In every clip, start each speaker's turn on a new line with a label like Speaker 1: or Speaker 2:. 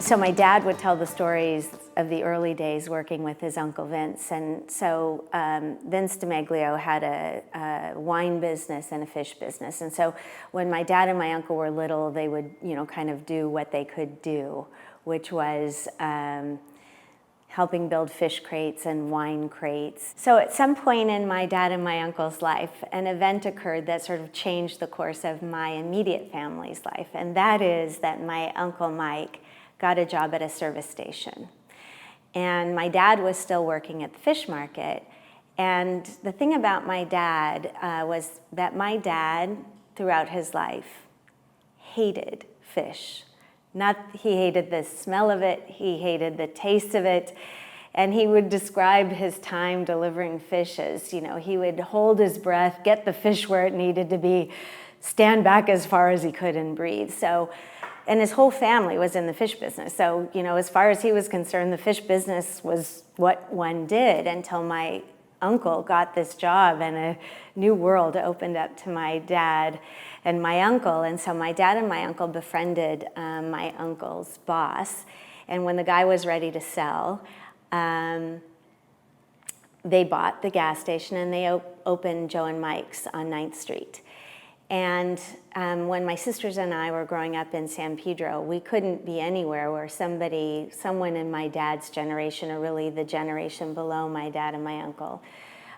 Speaker 1: So my dad would tell the stories of the early days working with his Uncle Vince. And so Vince DiMaglio had a wine business and a fish business. And so when my dad and my uncle were little, they would, kind of do what they could do, which was helping build fish crates and wine crates. So at some point in my dad and my uncle's life, an event occurred that sort of changed the course of my immediate family's life. And that is that my Uncle Mike got a job at a service station. And my dad was still working at the fish market. And the thing about my dad was that my dad, throughout his life, hated fish. He hated the smell of it, he hated the taste of it, and he would describe his time delivering fish as, he would hold his breath, get the fish where it needed to be, stand back as far as he could and breathe. And his whole family was in the fish business. So, as far as he was concerned, the fish business was what one did until my uncle got this job and a new world opened up to my dad and my uncle. And so my dad and my uncle befriended my uncle's boss. And when the guy was ready to sell, they bought the gas station and they opened Joe and Mike's on 9th Street. And when my sisters and I were growing up in San Pedro, we couldn't be anywhere where someone in my dad's generation, or really the generation below my dad and my uncle,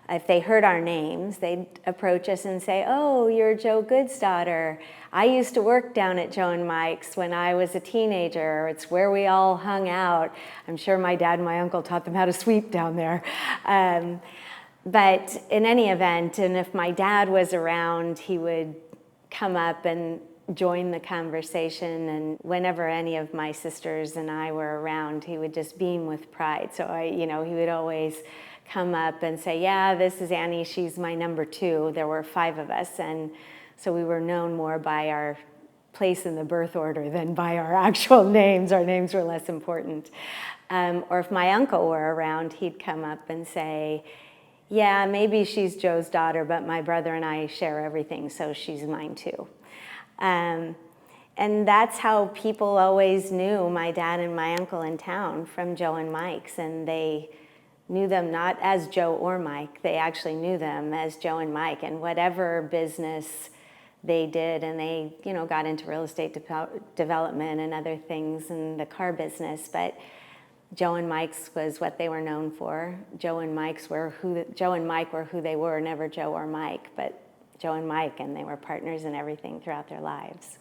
Speaker 1: if they heard our names, they'd approach us and say, "Oh, you're Joe Good's daughter. I used to work down at Joe and Mike's when I was a teenager. It's where we all hung out." I'm sure my dad and my uncle taught them how to sweep down there. But in any event, and if my dad was around, he would come up and join the conversation. And whenever any of my sisters and I were around, he would just beam with pride. So he would always come up and say, "Yeah, this is Annie. She's my number 2. There were 5 of us. And so we were known more by our place in the birth order than by our actual names. Our names were less important. Or if my uncle were around, he'd come up and say, "Yeah, maybe she's Joe's daughter, but my brother and I share everything, so she's mine too." And that's how people always knew my dad and my uncle in town, from Joe and Mike's. And they knew them not as Joe or Mike, they actually knew them as Joe and Mike. And whatever business they did, and they got into real estate development and other things in the car business, but Joe and Mike's was what they were known for. Joe and Mike were who they were, never Joe or Mike, but Joe and Mike, and they were partners in everything throughout their lives.